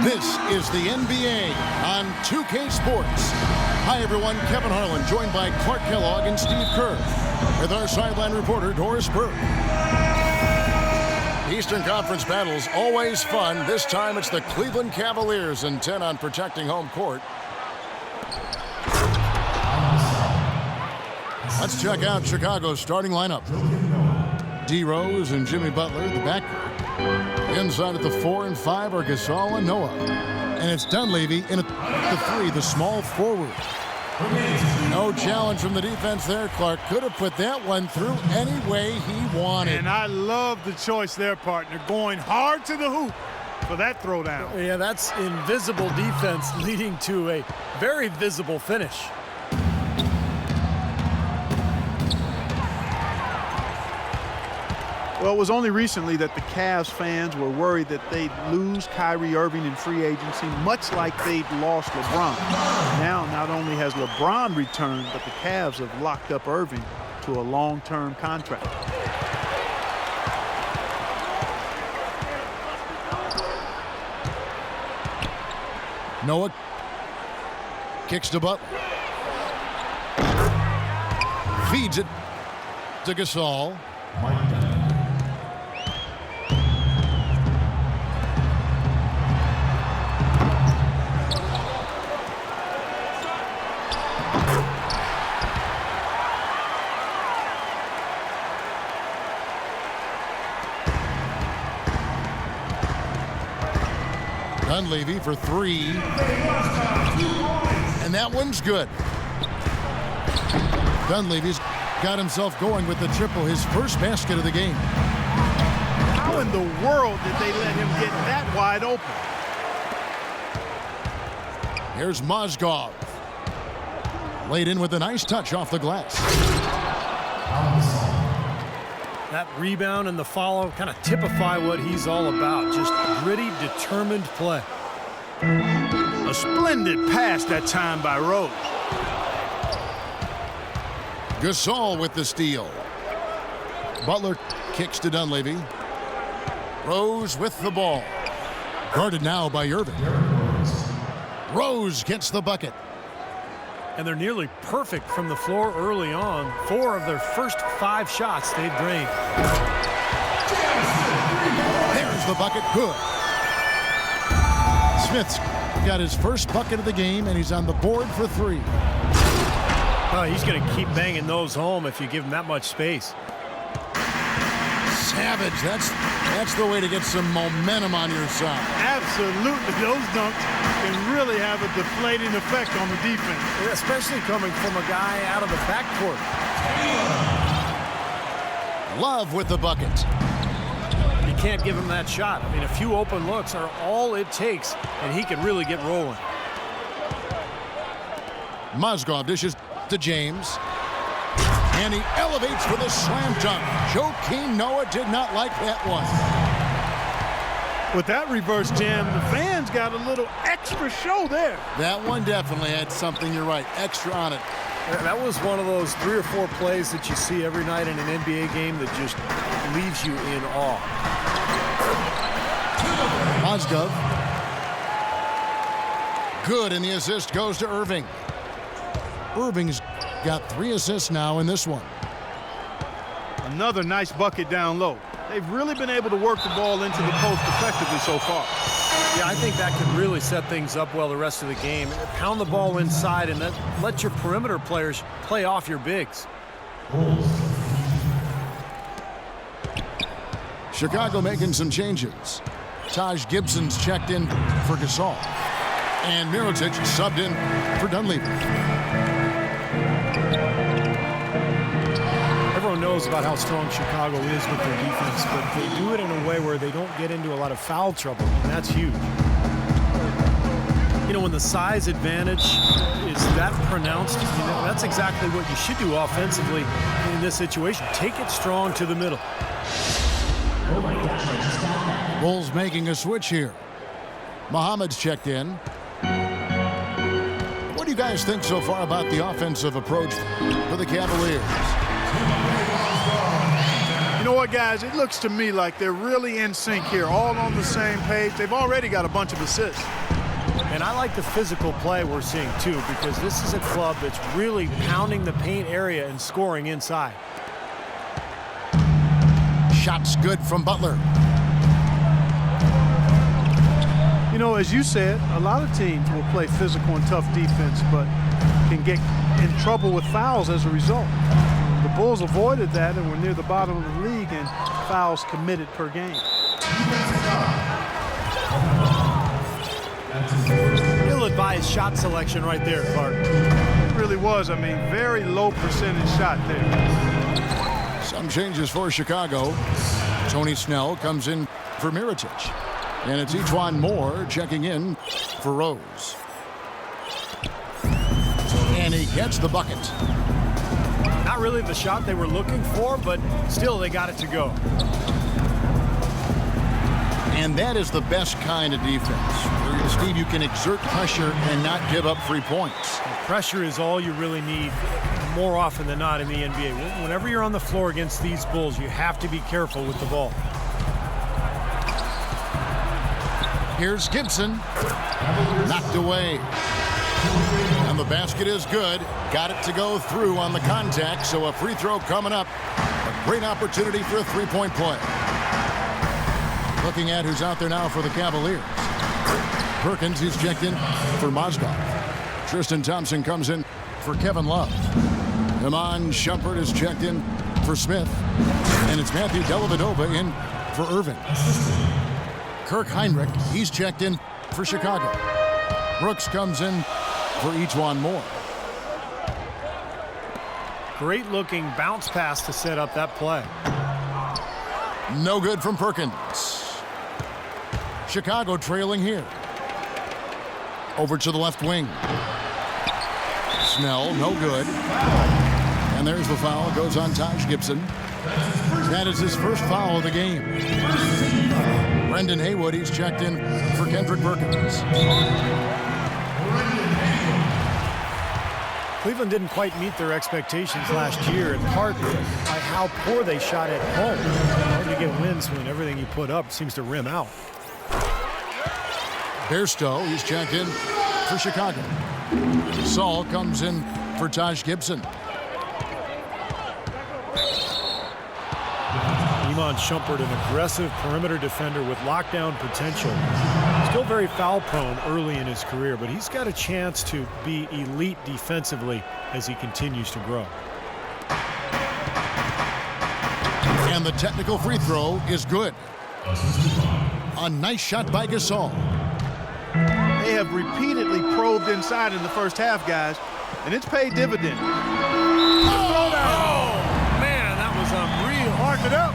This is the NBA on 2K Sports. Hi, everyone. Kevin Harlan, joined by Clark Kellogg and Steve Kerr, with our sideline reporter, Doris Burke. Eastern Conference battles always fun. This time it's the Cleveland Cavaliers intent on protecting home court. Let's check out Chicago's starting lineup. D. Rose and Jimmy Butler, the backcourt. Inside at the 4 and 5 are Gasol and Noah. And it's Dunleavy in at the 3, the small forward. No challenge from the defense there. Clark could have put that one through any way he wanted. And I love the choice there, partner, going hard to the hoop for that throwdown. Yeah, that's invisible defense leading to a very visible finish. Well, it was only recently that the Cavs fans were worried that they'd lose Kyrie Irving in free agency, much like they'd lost LeBron. Now, not only has LeBron returned, but the Cavs have locked up Irving to a long-term contract. Noah kicks to Butler. Feeds it to Gasol. Dunleavy for 3. And that one's good. Dunleavy's got himself going with the triple, his first basket of the game. How in the world did they let him get that wide open? Here's Mozgov. Laid in with a nice touch off the glass. That rebound and the follow kind of typify what he's all about. Just gritty, determined play. A splendid pass that time by Rose. Gasol with the steal. Butler kicks to Dunleavy. Rose with the ball. Guarded now by Irving. Rose gets the bucket. And they're nearly perfect from the floor early on. 4 of their first 5 shots they've drained. There's the bucket. Good. Smith's got his first bucket of the game, and he's on the board for 3. Oh, he's going to keep banging those home if you give him that much space. Savage. That's the way to get some momentum on your side. Absolutely. Those dunks can really have a deflating effect on the defense. Especially coming from a guy out of the backcourt. Love with the bucket. You can't give him that shot. I mean, a few open looks are all it takes, and he can really get rolling. Mozgov dishes to James. And he elevates for the slam dunk. Joakim Noah did not like that one. With that reverse jam, the fans got a little extra show there. That one definitely had something, you're right, extra on it. That was one of those 3 or 4 plays that you see every night in an NBA game that just leaves you in awe. Mozgov. Good, and the assist goes to Irving. Irving's got 3 assists now in this one. Another nice bucket down low. They've really been able to work the ball into the post effectively so far. Yeah, I think that could really set things up well the rest of the game. Pound the ball inside and then let your perimeter players play off your bigs. Chicago making some changes. Taj Gibson's checked in for Gasol. And Mirotic subbed in for Dunleavy. Everyone knows about how strong Chicago is with their defense, but they do it in a way where they don't get into a lot of foul trouble, and that's huge. You know, when the size advantage is that pronounced, that's exactly what you should do offensively in this situation. Take it strong to the middle. Bulls making a switch here. Muhammad's checked in. What do you guys think so far about the offensive approach for the Cavaliers? You know what, guys? It looks to me like they're really in sync here, all on the same page. They've already got a bunch of assists. And I like the physical play we're seeing, too, because this is a club that's really pounding the paint area and scoring inside. Shot's good from Butler. You know, as you said, a lot of teams will play physical and tough defense, but can get in trouble with fouls as a result. The Bulls avoided that and were near the bottom of the league in fouls committed per game. Ill-advised shot selection right there, Clark. It really was. I mean, very low percentage shot there. Some changes for Chicago. Tony Snell comes in for Mirotic. And it's Ejuan Moore checking in for Rose. And he gets the bucket. Not really the shot they were looking for, but still they got it to go. And that is the best kind of defense, where, Steve, you can exert pressure and not give up free points. Pressure is all you really need more often than not in the NBA. Whenever you're on the floor against these Bulls, you have to be careful with the ball. Here's Gibson. Knocked away. And the basket is good. Got it to go through on the contact, so a free throw coming up. A great opportunity for a three-point play. Looking at who's out there now for the Cavaliers. Perkins, he's checked in for Mozgov. Tristan Thompson comes in for Kevin Love. Iman Shumpert is checked in for Smith. And it's Matthew Dellavedova in for Irving. Kirk Heinrich, he's checked in for Chicago. Brooks comes in for Ejuan Moore. Great looking bounce pass to set up that play. No good from Perkins. Chicago trailing here. Over to the left wing. Snell, no good. And there's the foul. It goes on Taj Gibson. That is his first foul of the game. Brendan Haywood, he's checked in for Kendrick Perkins. Cleveland didn't quite meet their expectations last year, in part by how poor they shot at home. Hard to get wins when everything you put up seems to rim out. Bairstow, he's checked in for Chicago. Saul comes in for Taj Gibson. Iman Shumpert, an aggressive perimeter defender with lockdown potential. Still very foul prone early in his career, but he's got a chance to be elite defensively as he continues to grow. And the technical free throw is good. A nice shot by Gasol. They have repeatedly probed inside in the first half, guys, and it's paid dividend. Oh, man, that was unreal. Mark it up.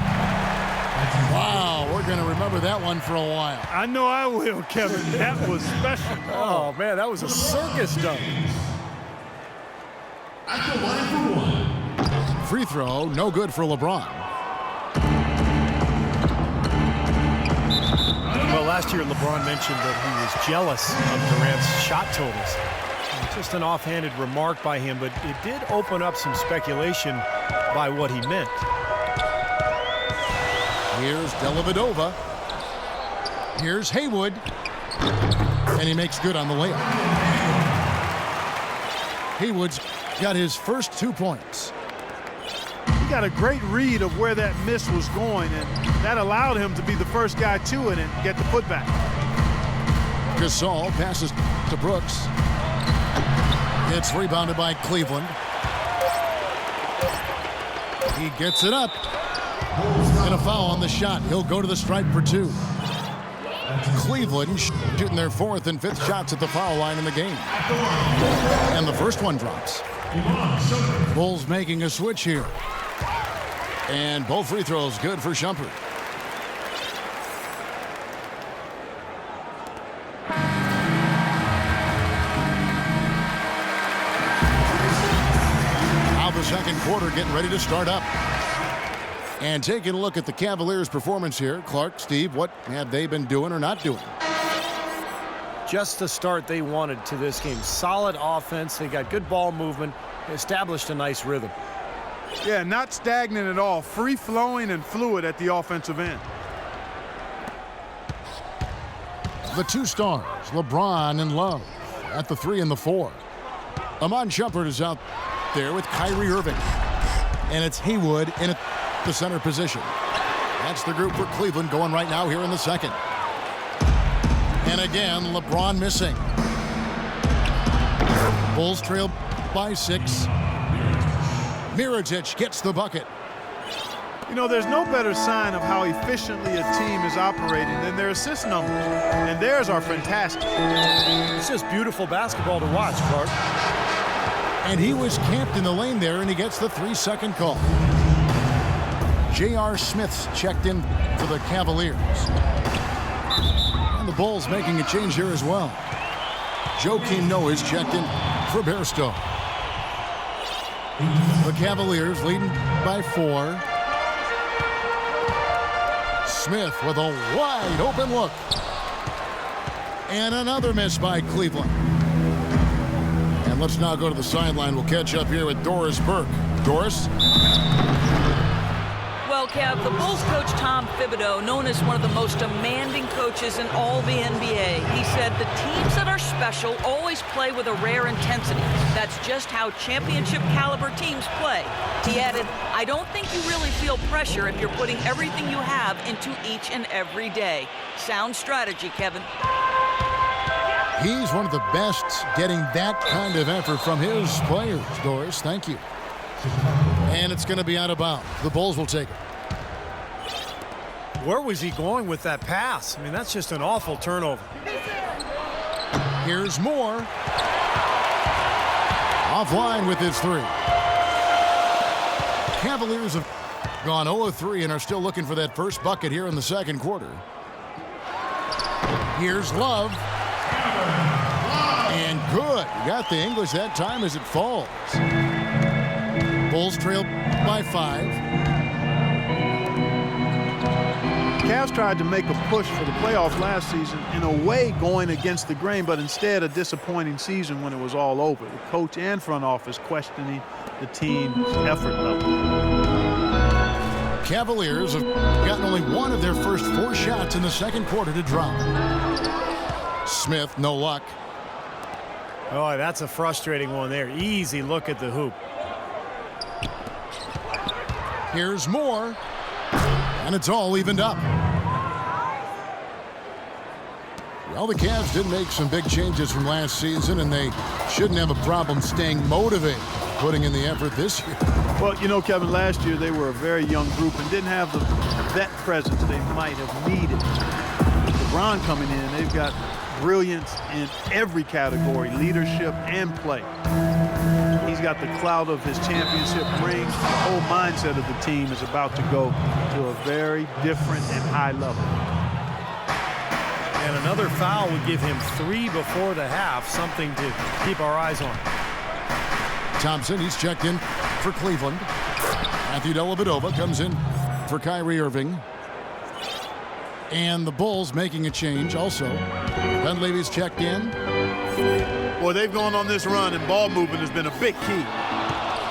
Wow, we're going to remember that one for a while. I know I will, Kevin. That was special. Oh, man, that was a circus dunk. At the line for one. Free throw, no good for LeBron. Well, last year LeBron mentioned that he was jealous of Durant's shot totals. Just an offhanded remark by him, but it did open up some speculation by what he meant. Here's Dellavedova. Here's Haywood. And he makes good on the layup. Haywood's got his first 2 points. He got a great read of where that miss was going, and that allowed him to be the first guy to it and get the putback. Gasol passes to Brooks. It's rebounded by Cleveland. He gets it up. And a foul on the shot. He'll go to the stripe for 2. Cleveland shooting their 4th and 5th shots at the foul line in the game. And the first one drops. Bulls making a switch here. And both free throws good for Shumpert. Now the second quarter getting ready to start up. And taking a look at the Cavaliers' performance here, Clark, Steve, what have they been doing or not doing? Just the start they wanted to this game. Solid offense. They got good ball movement. Established a nice rhythm. Yeah, not stagnant at all. Free-flowing and fluid at the offensive end. The two stars, LeBron and Love, at the 3 and the 4. Amon Shumpert is out there with Kyrie Irving. And it's Haywood in the center position. That's the group for Cleveland going right now here in the second. And again, LeBron missing. Bulls trail by 6. Mirotic gets the bucket. You know, there's no better sign of how efficiently a team is operating than their assist numbers. And theirs are fantastic. It's just beautiful basketball to watch, Clark. And he was camped in the lane there, and he gets the 3-second call. J.R. Smith's checked in for the Cavaliers. And the Bulls making a change here as well. Joakim Noah's checked in for Bairstow. The Cavaliers leading by 4. Smith with a wide open look. And another miss by Cleveland. And let's now go to the sideline. We'll catch up here with Doris Burke. Doris? Well, Kev, the Bulls coach Tom Thibodeau, known as one of the most demanding coaches in all the NBA, he said the teams that are special always play with a rare intensity. That's just how championship caliber teams play. He added, I don't think you really feel pressure if you're putting everything you have into each and every day. Sound strategy, Kevin. He's one of the best getting that kind of effort from his players, Doris. Thank you. And it's going to be out of bounds. The Bulls will take it. Where was he going with that pass? I mean, that's just an awful turnover. Here's Moore. Offline with his 3. Cavaliers have gone 0-3 and are still looking for that first bucket here in the second quarter. Here's Love. And good. He got the English that time as it falls. Bulls trail by 5. Cavs tried to make a push for the playoffs last season, in a way going against the grain, but instead a disappointing season when it was all over. The coach and front office questioning the team's effort level. Cavaliers have gotten only one of their first 4 shots in the second quarter to drop. Smith, no luck. Oh, that's a frustrating one there. Easy look at the hoop. Here's Moore. And it's all evened up. Well, the Cavs did make some big changes from last season, and they shouldn't have a problem staying motivated, putting in the effort this year. Well, you know, Kevin, last year they were a very young group and didn't have the vet presence they might have needed. With LeBron coming in, they've got brilliance in every category, leadership and play. He's got the clout of his championship rings. The whole mindset of the team is about to go to a very different and high level. And another foul would give him 3 before the half, something to keep our eyes on. Thompson, he's checked in for Cleveland. Matthew Dellavedova comes in for Kyrie Irving. And the Bulls making a change also. Dunleavy's checked in. Boy, they've gone on this run, and ball movement has been a big key.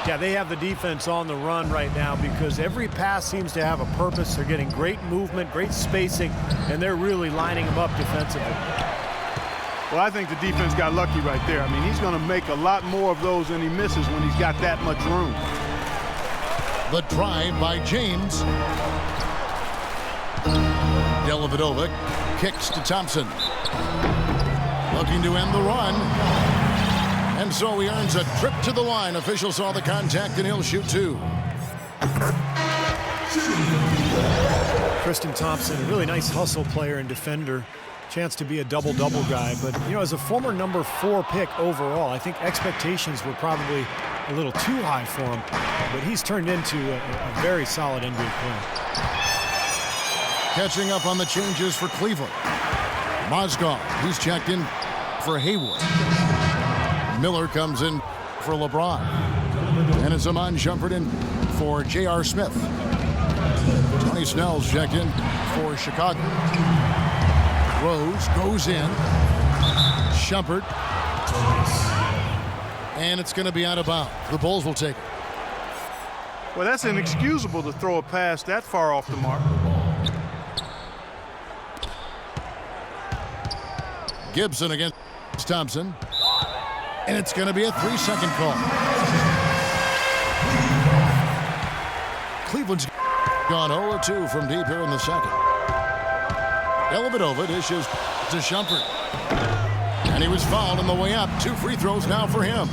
Yeah, they have the defense on the run right now because every pass seems to have a purpose. They're getting great movement, great spacing, and they're really lining them up defensively. Well, I think the defense got lucky right there. I mean, he's going to make a lot more of those than he misses when he's got that much room. The drive by James. Dellavedova kicks to Thompson. Looking to end the run. And so he earns a trip to the line. Officials saw the contact, and he'll shoot 2. Tristan Thompson, a really nice hustle player and defender. Chance to be a double-double guy. But, you know, as a former number 4 pick overall, I think expectations were probably a little too high for him. But he's turned into a very solid NBA player. Catching up on the changes for Cleveland. Mozgov, he's checked in for Haywood. Miller comes in for LeBron. And it's Amon Shumpert in for J.R. Smith. Tony Snell's checked in for Chicago. Rose goes in. Shumpert. And it's going to be out of bounds. The Bulls will take it. Well, that's inexcusable to throw a pass that far off the mark. Gibson against Thompson. And it's going to be a 3-second call. Cleveland's gone 0-2 from deep here in the second. Dellavedova dishes to Shumpert. And he was fouled on the way up. 2 free throws now for him.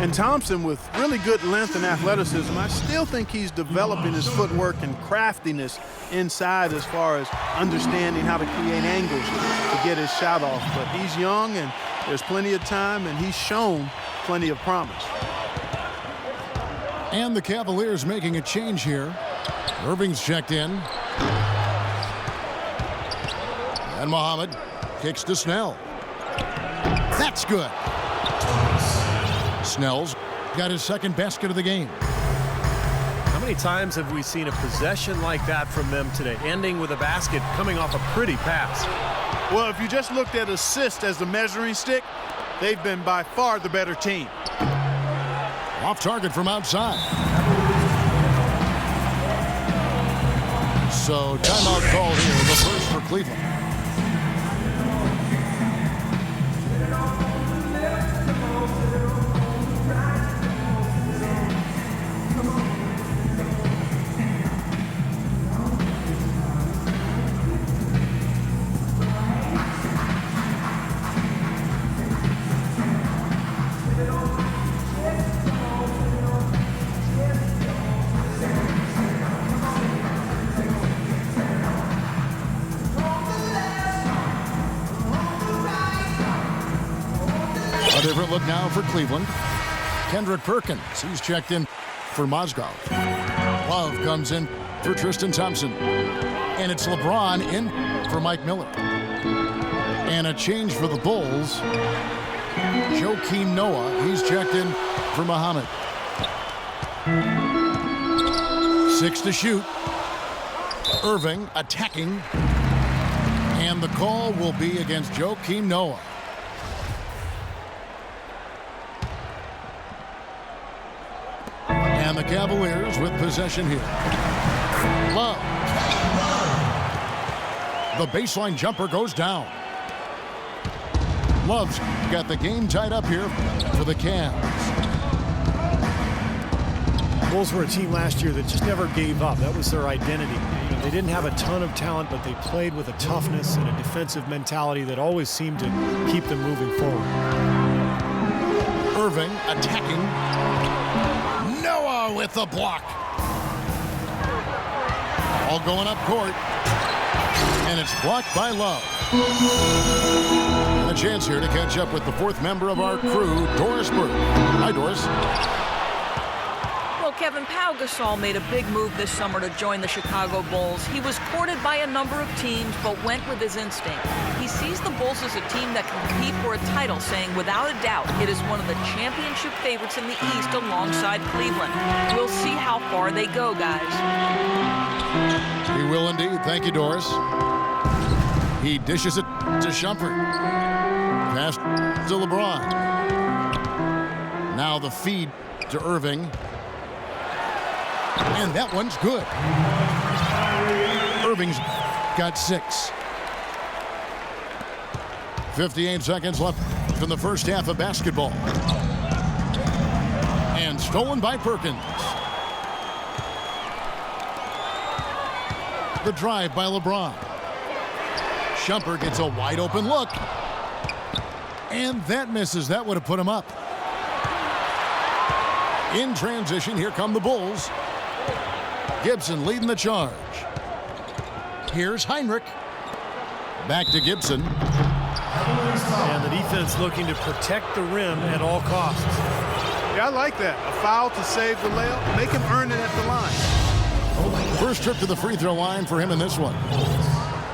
And Thompson, with really good length and athleticism, I still think he's developing his footwork and craftiness inside as far as understanding how to create angles to get his shot off. But he's young, and there's plenty of time, and he's shown plenty of promise. And the Cavaliers making a change here. Irving's checked in. And Muhammad kicks to Snell. That's good. Snell's got his second basket of the game. How many times have we seen a possession like that from them today, ending with a basket coming off a pretty pass? Well, if you just looked at assist as the measuring stick, they've been by far the better team. Off target from outside. So timeout called here, the first for Cleveland. A different look now for Cleveland. Kendrick Perkins, he's checked in for Mozgov. Love comes in for Tristan Thompson. And it's LeBron in for Mike Miller. And a change for the Bulls. Joakim Noah, he's checked in for Muhammad. 6 to shoot. Irving attacking. And the call will be against Joakim Noah. And the Cavaliers with possession here. Love. The baseline jumper goes down. Love's got the game tied up here for the Cavs. Bulls were a team last year that just never gave up. That was their identity. You know, they didn't have a ton of talent, but they played with a toughness and a defensive mentality that always seemed to keep them moving forward. Irving attacking. Noah with the block. All going up court. And it's blocked by Love. And a chance here to catch up with the fourth member of our crew, Doris Burke. Hi, Doris. Well, Kevin, Pau Gasol made a big move this summer to join the Chicago Bulls. He was courted by a number of teams, but went with his instinct. He sees the Bulls as a team that can compete for a title, saying without a doubt it is one of the championship favorites in the East alongside Cleveland. We'll see how far they go, guys. He will indeed. Thank you, Doris. He dishes it to Shumpert. Pass to LeBron. Now the feed to Irving. And that one's good. Irving's got 6. 58 seconds left in the first half of basketball. And stolen by Perkins. The drive by LeBron. Shumpert gets a wide open look. And that misses. That would have put him up. In transition, here come the Bulls. Gibson leading the charge. Here's Heinrich. Back to Gibson. And the defense looking to protect the rim at all costs. Yeah, I like that. A foul to save the layup. Make him earn it at the line. First trip to the free throw line for him in this one.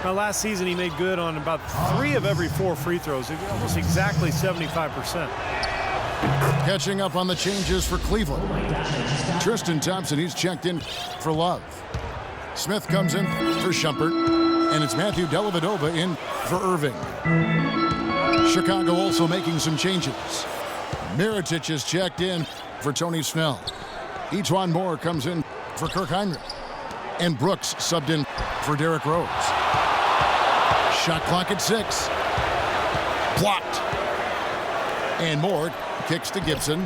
Now, last season, he made good on about 3 of every 4 free throws, almost exactly 75%. Catching up on the changes for Cleveland. Tristan Thompson, he's checked in for Love. Smith comes in for Shumpert. And it's Matthew Dellavedova in for Irving. Chicago also making some changes. Mirotic is checked in for Tony Snell. Ejuan Moore comes in for Kirk Heinrich. And Brooks subbed in for Derrick Rose. Shot clock at 6. Blocked. And Moore kicks to Gibson.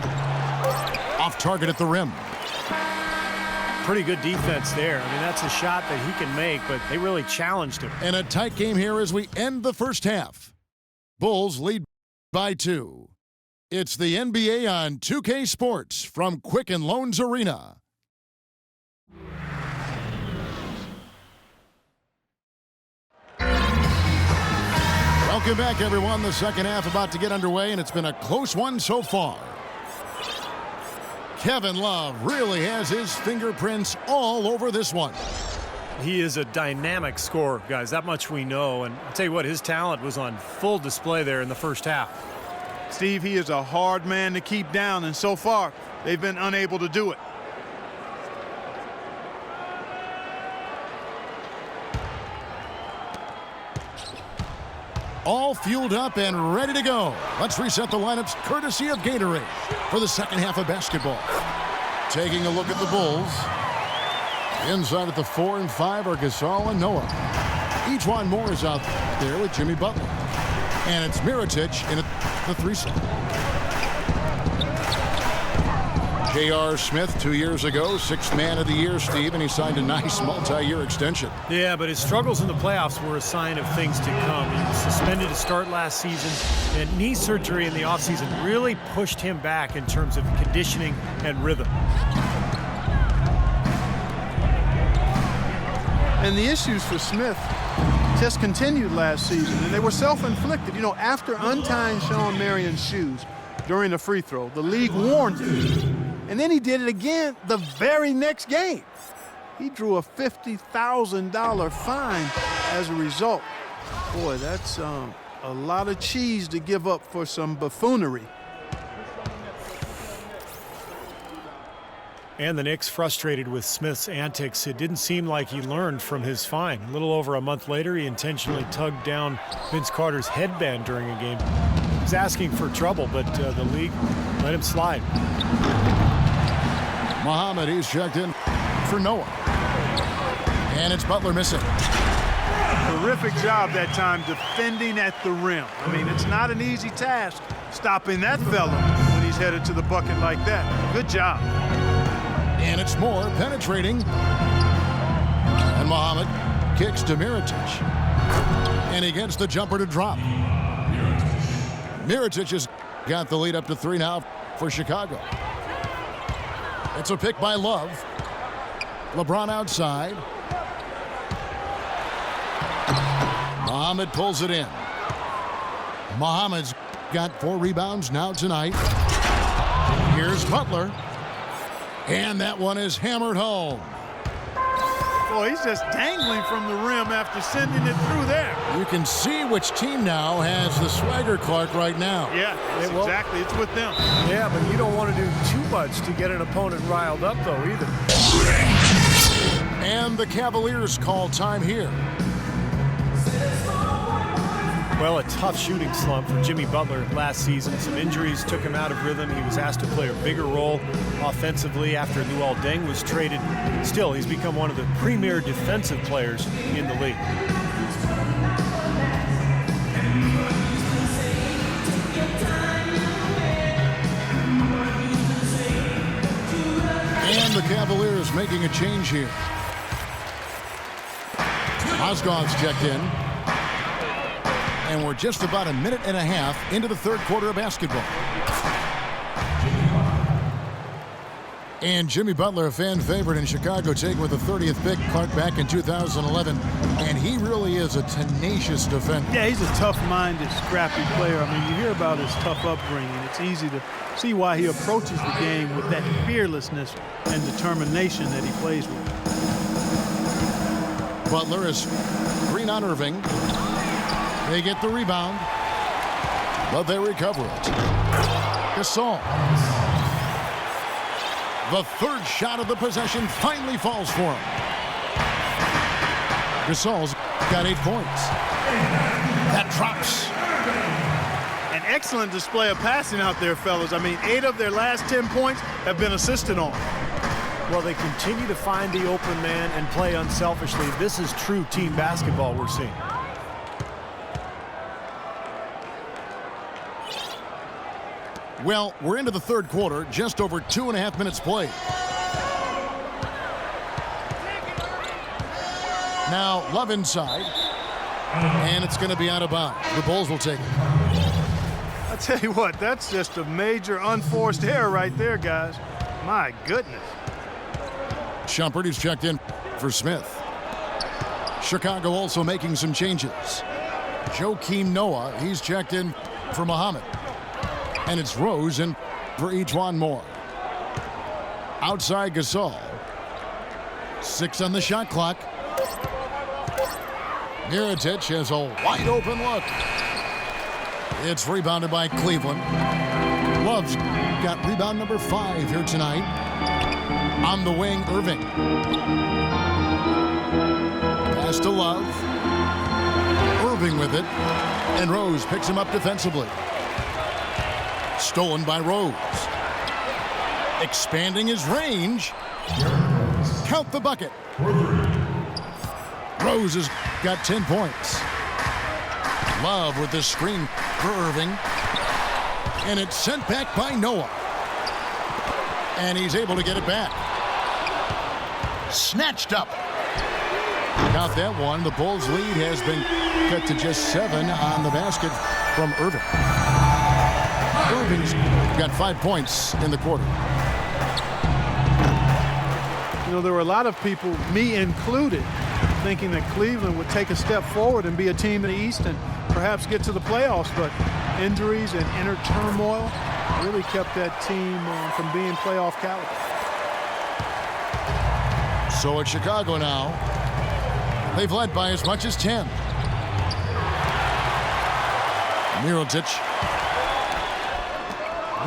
Off target at the rim. Pretty good defense there. I mean, that's a shot that he can make, but they really challenged him. And a tight game here as we end the first half. Bulls lead by 2. It's the NBA on 2K Sports from Quicken Loans Arena. Welcome back, everyone. The second half about to get underway, and it's been a close one so far. Kevin Love really has his fingerprints all over this one. He is a dynamic scorer, guys. That much we know. And I'll tell you what, his talent was on full display there in the first half. Steve, he is a hard man to keep down, and so far, they've been unable to do it. All fueled up and ready to go. Let's reset the lineups courtesy of Gatorade for the second half of basketball. Taking a look at the Bulls. Inside at the 4 and 5 are Gasol and Noah. Ejuan Moore is out there with Jimmy Butler. And it's Mirotic in the 3 set. J.R. Smith 2 years ago, 6th man of the year, Steve, and he signed a nice multi-year extension. Yeah, but his struggles in the playoffs were a sign of things to come. He was suspended to start last season, and knee surgery in the offseason really pushed him back in terms of conditioning and rhythm. And the issues for Smith just continued last season, and they were self-inflicted. You know, after untying Sean Marion's shoes during a free throw, the league warned him. And then he did it again the very next game. He drew a $50,000 fine as a result. Boy, that's a lot of cheese to give up for some buffoonery. And the Knicks frustrated with Smith's antics. It didn't seem like he learned from his fine. A little over a month later, he intentionally tugged down Vince Carter's headband during a game. He was asking for trouble, but the league let him slide. Muhammad, he's checked in for Noah. And it's Butler missing. Terrific job that time defending at the rim. I mean, it's not an easy task stopping that fella when he's headed to the bucket like that. Good job. And it's Moore penetrating. And Muhammad kicks to Mirotic. And he gets the jumper to drop. Mirotic has got the lead up to 3 now for Chicago. It's a pick by Love. LeBron outside. Muhammad pulls it in. Muhammad's got 4 rebounds now tonight. Here's Butler. And that one is hammered home. Boy, he's just dangling from the rim after sending it through there. You can see which team now has the swagger Clark right now. Yeah, exactly. It's with them. Yeah, but you don't want to do too much to get an opponent riled up, though, either. And the Cavaliers call time here. Well, a tough shooting slump for Jimmy Butler last season. Some injuries took him out of rhythm. He was asked to play a bigger role offensively after Luol Deng was traded. Still, he's become one of the premier defensive players in the league. And the Cavaliers making a change here. Mozgov's checked in. And we're just about a minute and a half into the third quarter of basketball. And Jimmy Butler, a fan favorite in Chicago, taken with the 30th pick, Clark, back in 2011. And he really is a tenacious defender. Yeah, he's a tough-minded, scrappy player. I mean, you hear about his tough upbringing. It's easy to see why he approaches the game with that fearlessness and determination that he plays with. Butler is green on Irving. They get the rebound, but they recover it. Gasol. The third shot of the possession finally falls for him. Gasol's got 8 points. That drops. And excellent display of passing out there, fellas. I mean, 8 of their last 10 points have been assisted on. Well, they continue to find the open man and play unselfishly. This is true team basketball we're seeing. Well, we're into the third quarter, just over 2.5 minutes played. Now, Love inside, and it's going to be out of bounds. The Bulls will take it. I tell you what, that's just a major unforced error right there, guys. My goodness. Shumpert, who's checked in for Smith. Chicago also making some changes. Joakim Noah, he's checked in for Muhammad. And it's Rose in for Ejuan Moore. Outside Gasol. 6 on the shot clock. Mirotic has a wide open look. It's rebounded by Cleveland. Love's got rebound number 5 here tonight. On the wing, Irving. Pass to Love. Irving with it. And Rose picks him up defensively. Stolen by Rose. Expanding his range. Count the bucket. Rose has got 10 points. Love with the screen for Irving. And it's sent back by Noah. And he's able to get it back. Snatched up. Got that one. The Bulls' lead has been cut to just 7 on the basket from Irving. Irving's got 5 points in the quarter. You know, there were a lot of people, me included, thinking that Cleveland would take a step forward and be a team in the East and perhaps get to the playoffs, but injuries and inner turmoil really kept that team from being playoff caliber. So it's Chicago now. They've led by as much as 10. Mirotic.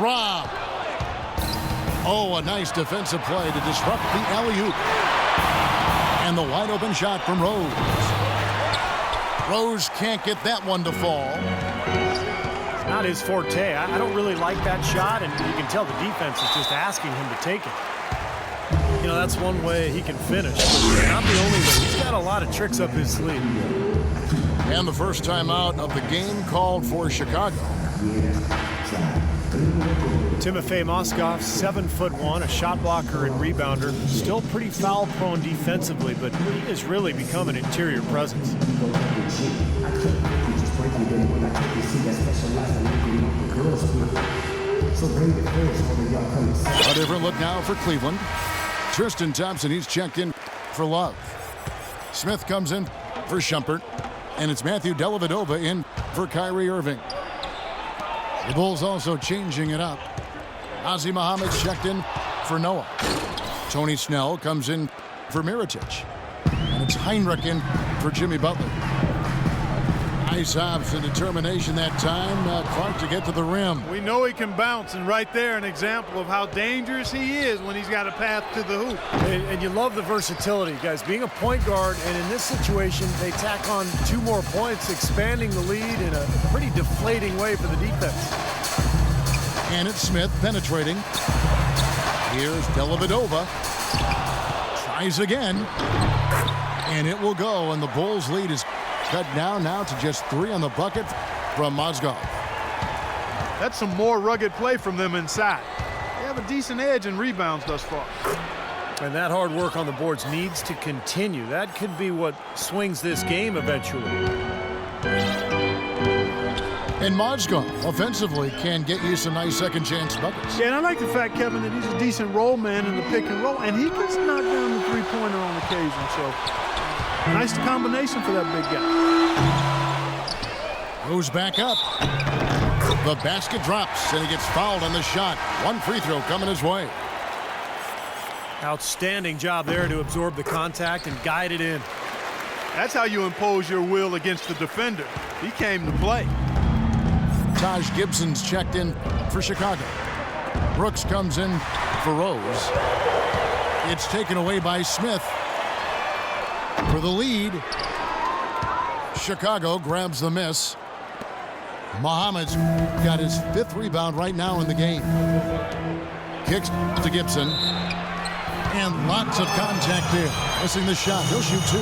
Rob. Oh, a nice defensive play to disrupt the alley-oop. And the wide open shot from Rose. Rose can't get that one to fall. It's not his forte. I don't really like that shot, and you can tell the defense is just asking him to take it. You know, that's one way he can finish, but not the only way. He's got a lot of tricks up his sleeve. And the first time out of the game called for Chicago. Timofey Mozgov, 7'1", a shot blocker and rebounder. Still pretty foul-prone defensively, but he has really become an interior presence. A different look now for Cleveland. Tristan Thompson, he's checked in for Love. Smith comes in for Shumpert. And it's Matthew Dellavedova in for Kyrie Irving. The Bulls also changing it up. Ozzie Muhammad's checked in for Noah. Tony Snell comes in for Mirotic. And it's Heinrich in for Jimmy Butler. Nice hops and determination that time. Clark to get to the rim. We know he can bounce, and right there an example of how dangerous he is when he's got a path to the hoop. And you love the versatility, guys. Being a point guard, and in this situation, they tack on 2 more points, expanding the lead in a pretty deflating way for the defense. And it's Smith penetrating. Here's Dellavedova. Tries again. And it will go, and the Bulls' lead is cut down now to just 3 on the bucket from Mozgov. That's some more rugged play from them inside. They have a decent edge in rebounds thus far. And that hard work on the boards needs to continue. That could be what swings this game eventually. And Mozgov offensively can get you some nice second chance buckets. Yeah, and I like the fact, Kevin, that he's a decent roll man in the pick and roll, and he gets knocked down the three-pointer on occasion. So nice combination for that big guy. Goes back up. The basket drops, and he gets fouled on the shot. 1 free throw coming his way. Outstanding job there to absorb the contact and guide it in. That's how you impose your will against the defender. He came to play. Taj Gibson's checked in for Chicago. Brooks comes in for Rose. It's taken away by Smith. For the lead, Chicago grabs the miss. Muhammad's got his 5th rebound right now in the game. Kicks to Gibson. And lots of contact there. Missing the shot. He'll shoot 2.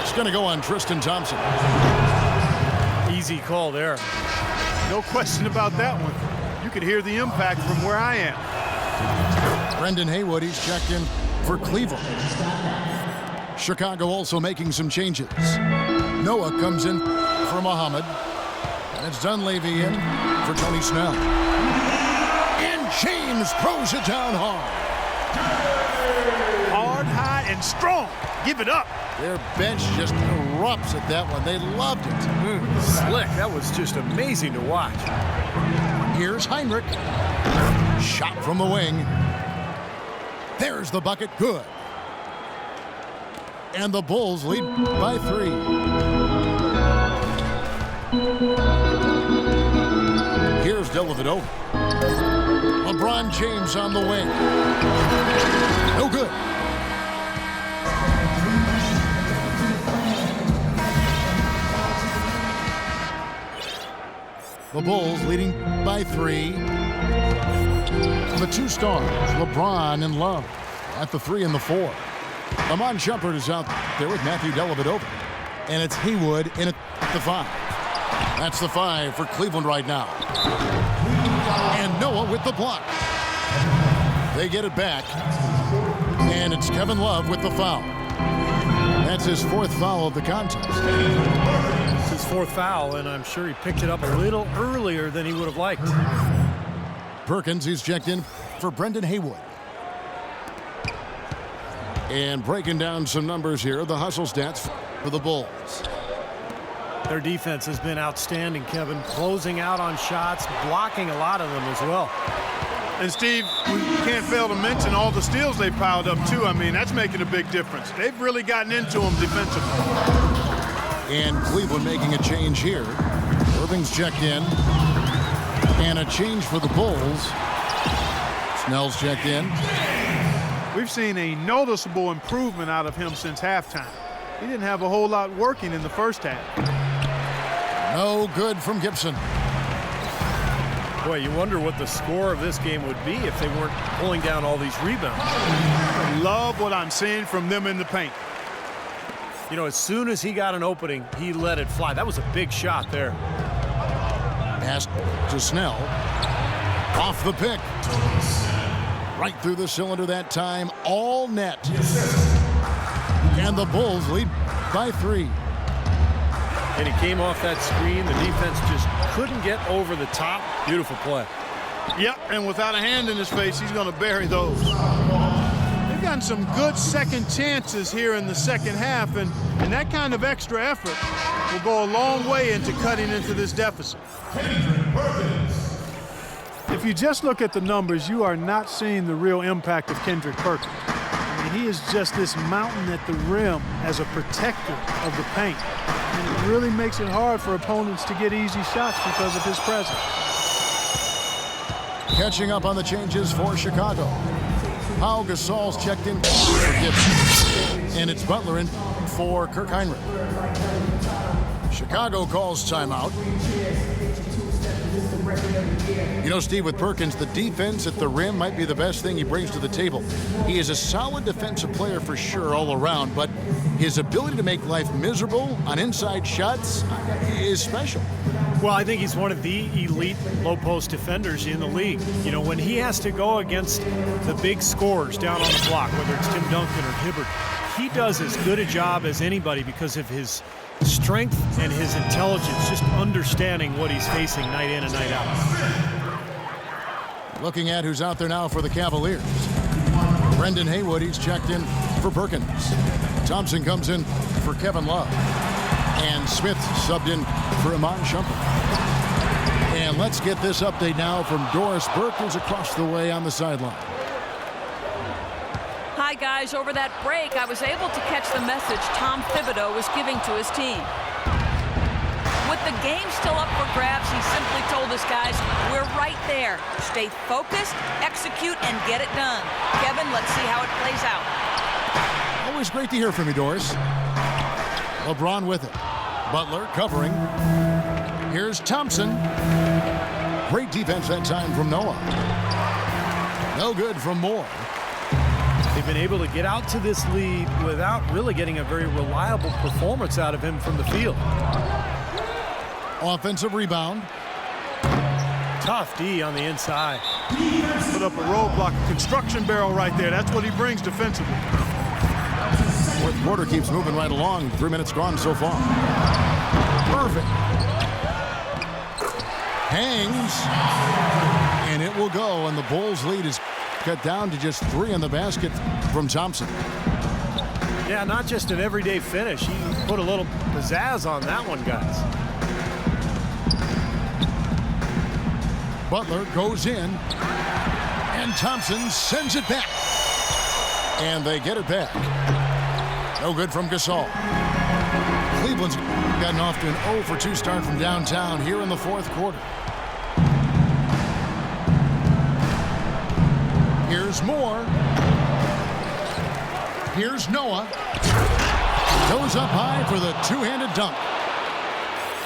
It's going to go on Tristan Thompson. Easy call there. No question about that one. You could hear the impact from where I am. Brendan Haywood, he's checked in for Cleveland. Chicago also making some changes. Noah comes in for Muhammad. And it's Dunleavy in for Tony Snell. And James throws it down hard. Hard, high, and strong. Give it up. Their bench just erupts at that one. They loved it. Slick. That was just amazing to watch. Here's Heinrich. Shot from the wing. There's the bucket. Good. And the Bulls lead by 3. Here's Dellavedova. LeBron James on the wing. No good. The Bulls leading by 3. The 2 stars, LeBron and Love, at the 3 and the 4. Amon Shumpert is out there with Matthew Dellavedova. And it's Haywood in at the 5. That's the 5 for Cleveland right now. And Noah with the block. They get it back. And it's Kevin Love with the foul. That's his 4th foul of the contest. It's his 4th foul, and I'm sure he picked it up a little earlier than he would have liked. Perkins, he's checked in for Brendan Haywood. And breaking down some numbers here, the hustle stats for the Bulls. Their defense has been outstanding, Kevin. Closing out on shots, blocking a lot of them as well. And Steve, we can't fail to mention all the steals they piled up too. I mean, that's making a big difference. They've really gotten into them defensively. And Cleveland making a change here. Irving's checked in. And a change for the Bulls. Snell's checked in. We've seen a noticeable improvement out of him since halftime. He didn't have a whole lot working in the first half. No good from Gibson. Boy, you wonder what the score of this game would be if they weren't pulling down all these rebounds. Love what I'm seeing from them in the paint. You know, as soon as he got an opening, he let it fly. That was a big shot there. Pass to Snell. Off the pick. Right through the cylinder that time. All net. And the Bulls lead by 3. And he came off that screen. The defense just couldn't get over the top. Beautiful play. Yep, and without a hand in his face, he's going to bury those. They've gotten some good second chances here in the second half, and that kind of extra effort will go a long way into cutting into this deficit. If you just look at the numbers, you are not seeing the real impact of Kendrick Perkins. I mean, he is just this mountain at the rim as a protector of the paint. And it really makes it hard for opponents to get easy shots because of his presence. Catching up on the changes for Chicago. Pau Gasol's checked in for Gibson. And it's Butler in for Kirk Heinrich. Chicago calls timeout. You know, Steve, with Perkins, the defense at the rim might be the best thing he brings to the table. He is a solid defensive player for sure all around, but his ability to make life miserable on inside shots is special. Well, I think he's one of the elite low-post defenders in the league. You know, when he has to go against the big scorers down on the block, whether it's Tim Duncan or Hibbert, he does as good a job as anybody because of his strength and his intelligence, just understanding what he's facing night in and night out. Looking at who's out there now for the Cavaliers. Brendan Haywood, he's checked in for Perkins. Thompson comes in for Kevin Love. And Smith subbed in for Amon Shumpert. And let's get this update now from Doris Burke, who's across the way on the sideline. Hi, guys. Over that break, I was able to catch the message Tom Thibodeau was giving to his team. With the game still up for grabs, he simply told his guys, we're right there. Stay focused, execute, and get it done. Kevin, let's see how it plays out. Always great to hear from you, Doris. LeBron with it. Butler covering. Here's Thompson. Great defense that time from Noah. No good from Moore. They've been able to get out to this lead without really getting a very reliable performance out of him from the field. Offensive rebound. Tough D on the inside. Put up a roadblock, a construction barrel right there. That's what he brings defensively. Fourth quarter keeps moving right along. 3 minutes gone so far. Perfect. Hangs. And it will go, and the Bulls' lead is cut down to just 3 in the basket from Thompson. Yeah, not just an everyday finish. He put a little pizzazz on that one, guys. Butler goes in, and Thompson sends it back. And they get it back. No good from Gasol. Cleveland's gotten off to an 0 for 2 start from downtown here in the fourth quarter. Here's Moore. Here's Noah. Goes up high for the two-handed dunk.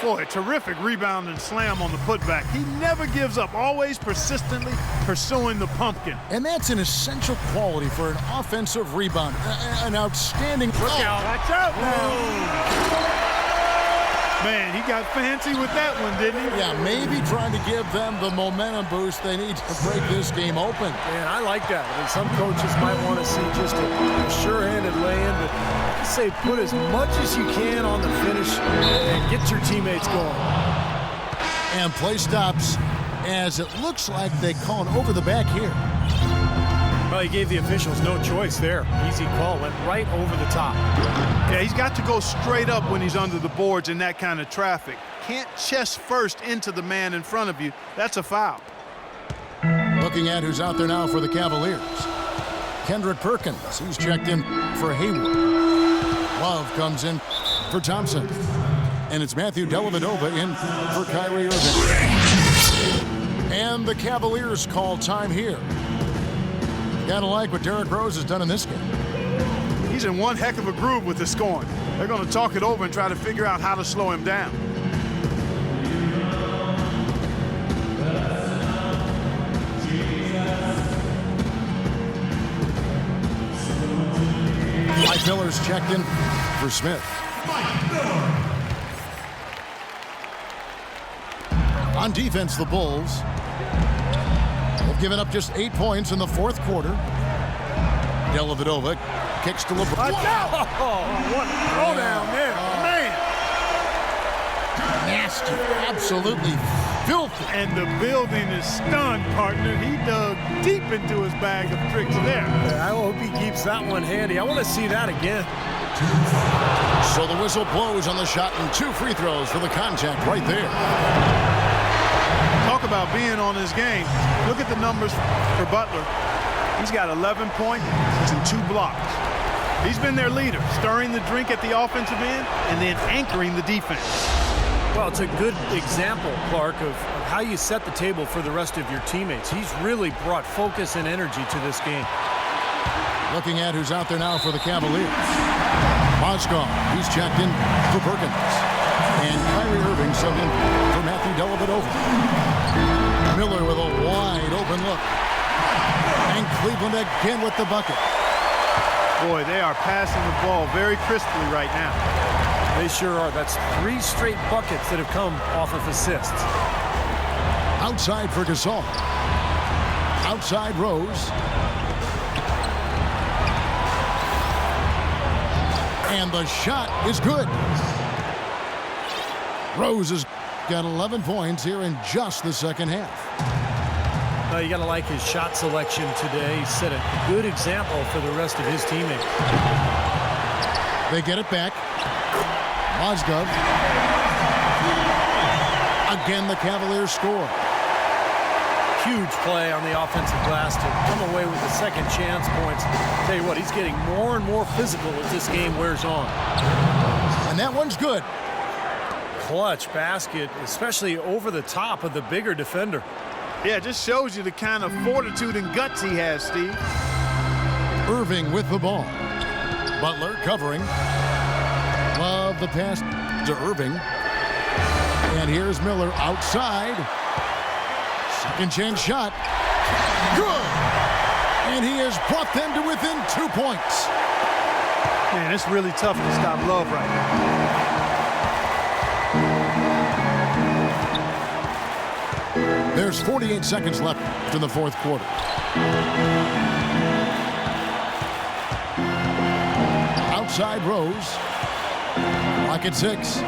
Boy, terrific rebound and slam on the putback. He never gives up, always persistently pursuing the pumpkin. And that's an essential quality for an offensive rebound. An outstanding... Look out. Watch out now. Man, he got fancy with that one, didn't he? Yeah, maybe trying to give them the momentum boost they need to break this game open. Man, I like that. I mean, some coaches might want to see just a sure-handed lay-in, but I say put as much as you can on the finish and get your teammates going. And play stops as it looks like they call an over the back here. Well, he gave the officials no choice there. Easy call, went right over the top. Yeah, he's got to go straight up when he's under the boards in that kind of traffic. Can't chest first into the man in front of you. That's a foul. Looking at who's out there now for the Cavaliers. Kendrick Perkins, he's checked in for Hayward. Love comes in for Thompson. And it's Matthew Dellavedova in for Kyrie Irving. And the Cavaliers call time here. Gotta like what Derrick Rose has done in this game. He's in one heck of a groove with the scoring. They're going to talk it over and try to figure out how to slow him down. Mike Miller's checked in for Smith. On defense, the Bulls have given up just 8 points in the fourth quarter. Dellavedova kicks to LeBron. What a throwdown there, man. Nasty, absolutely filthy. And the building is stunned, partner. He dug deep into his bag of tricks there. I hope he keeps that one handy. I want to see that again. So the whistle blows on the shot and 2 free throws for the contact right there. Talk about being on his game. Look at the numbers for Butler. He's got 11 points and 2 blocks. He's been their leader, stirring the drink at the offensive end and then anchoring the defense. Well, it's a good example, Clark, of how you set the table for the rest of your teammates. He's really brought focus and energy to this game. Looking at who's out there now for the Cavaliers. Mozgov, he's checked in for Perkins. And Kyrie Irving subbed in for Matthew Dellavedova. Miller with a wide open look. And Cleveland again with the bucket. Boy, they are passing the ball very crisply right now. They sure are. That's 3 straight buckets that have come off of assists. Outside for Gasol. Outside Rose. And the shot is good. Rose has got 11 points here in just the second half. You got to like his shot selection today. He set a good example for the rest of his teammates. They get it back. Mozgov. Again, the Cavaliers score. Huge play on the offensive glass to come away with the second chance points. Tell you what, he's getting more and more physical as this game wears on. And that one's good. Clutch basket, especially over the top of the bigger defender. Yeah, it just shows you the kind of fortitude and guts he has, Steve. Irving with the ball. Butler covering. Love the pass to Irving. And And here's Miller outside. Second chance shot. Good. And he has brought them to within 2 points. Man, it's really tough to stop Love right now. There's 48 seconds left in the fourth quarter. Outside Rose. Clock at 6.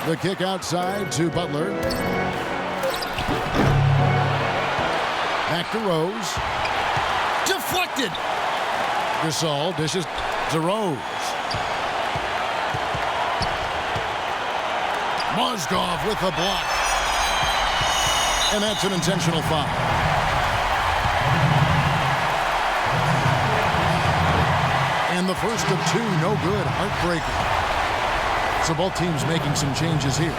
The kick outside to Butler. Back to Rose. Deflected. Gasol dishes to Rose. Mozgov with the block. And that's an intentional foul. And the first of 2, no good, heartbreaker. So both teams making some changes here.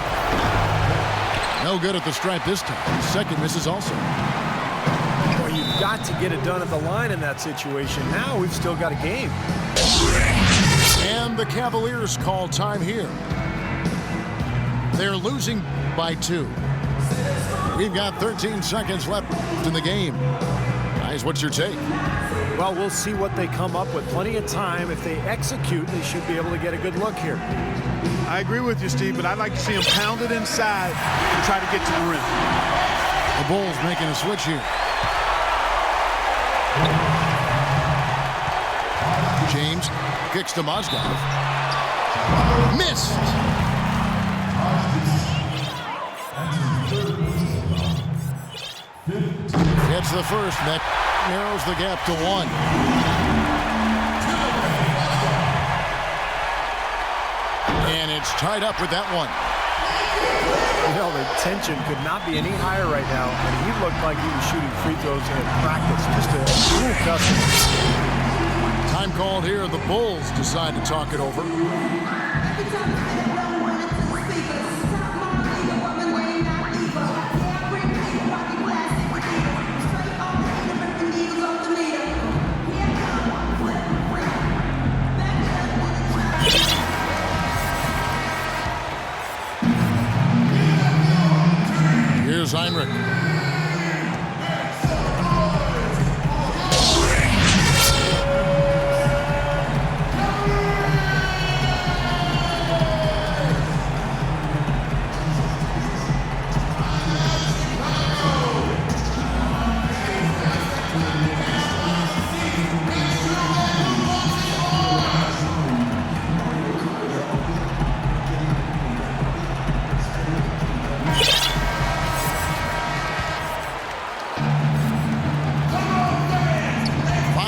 No good at the stripe this time. Second misses also. Well, you've got to get it done at the line in that situation. Now we've still got a game. And the Cavaliers call time here. They're losing by 2. We've got 13 seconds left in the game. Guys, what's your take? Well, we'll see what they come up with. Plenty of time. If they execute, they should be able to get a good look here. I agree with you, Steve, but I'd like to see him pound it inside and try to get to the rim. The Bulls making a switch here. James kicks to Mozgov. Missed. Gets the first. That narrows the gap to 1. And it's tied up with that one. Well, the tension could not be any higher right now, and he looked like he was shooting free throws in practice. Just a cool customer. Time called here. The Bulls decide to talk it over. Here's Heinrich.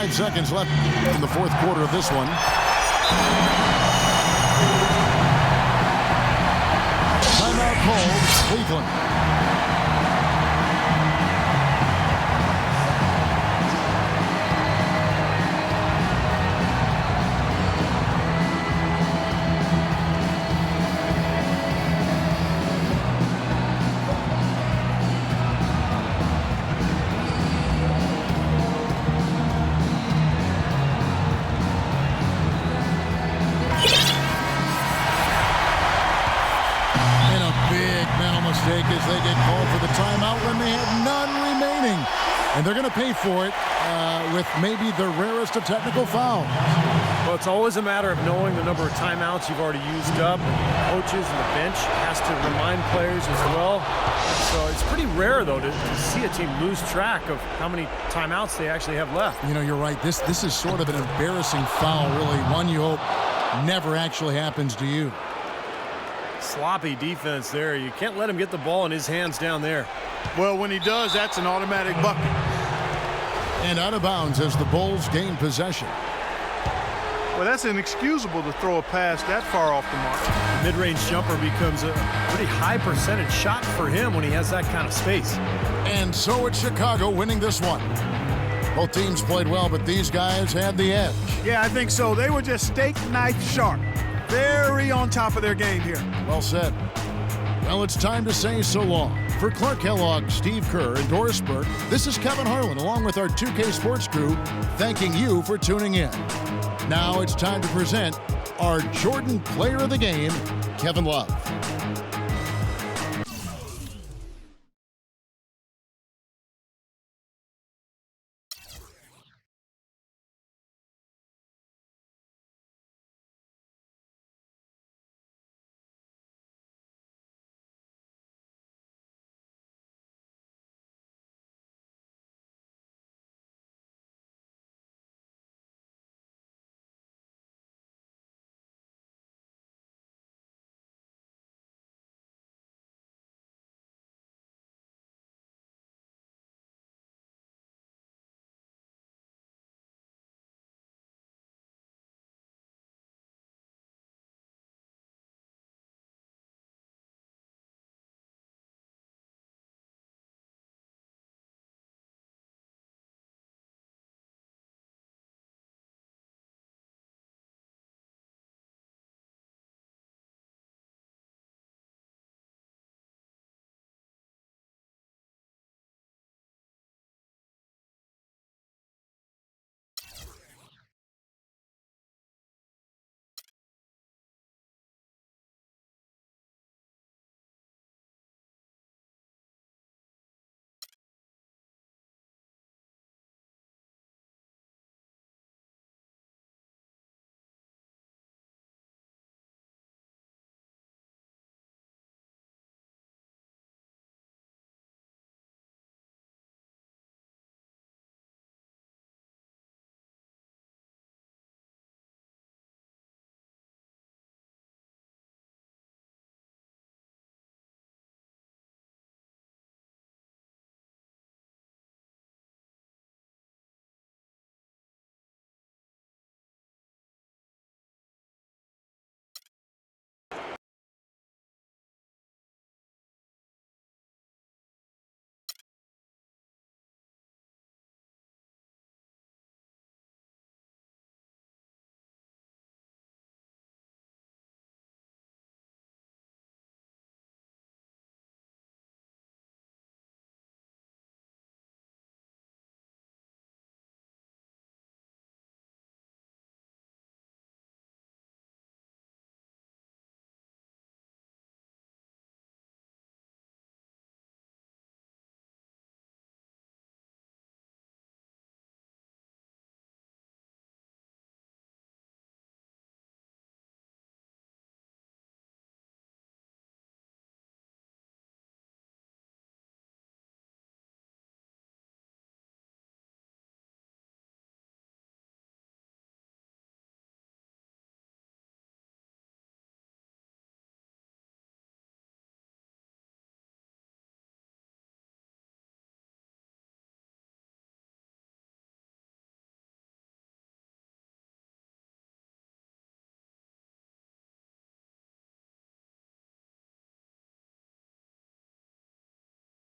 5 seconds left in the fourth quarter of this one. Timeout called, Cleveland. As they get called for the timeout when they have none remaining. And they're going to pay for it with maybe the rarest of technical fouls. Well, it's always a matter of knowing the number of timeouts you've already used up. Coaches and the bench has to remind players as well. So it's pretty rare, though, to see a team lose track of how many timeouts they actually have left. You know, you're right. This is sort of an embarrassing foul, really. One you hope never actually happens to you. Sloppy defense there. You can't let him get the ball in his hands down there. Well, when he does, that's an automatic bucket. And out of bounds as the Bulls gain possession. Well, that's inexcusable to throw a pass that far off the mark. The mid-range jumper becomes a pretty high percentage shot for him when he has that kind of space. And so it's Chicago winning this one. Both teams played well, but these guys had the edge. Yeah, I think so. They were just steak knife sharp. Very on top of their game here. Well said. Well, it's time to say so long. For Clark Kellogg, Steve Kerr, and Doris Burke, this is Kevin Harlan along with our 2K Sports crew thanking you for tuning in. Now it's time to present our Jordan Player of the Game, Kevin Love.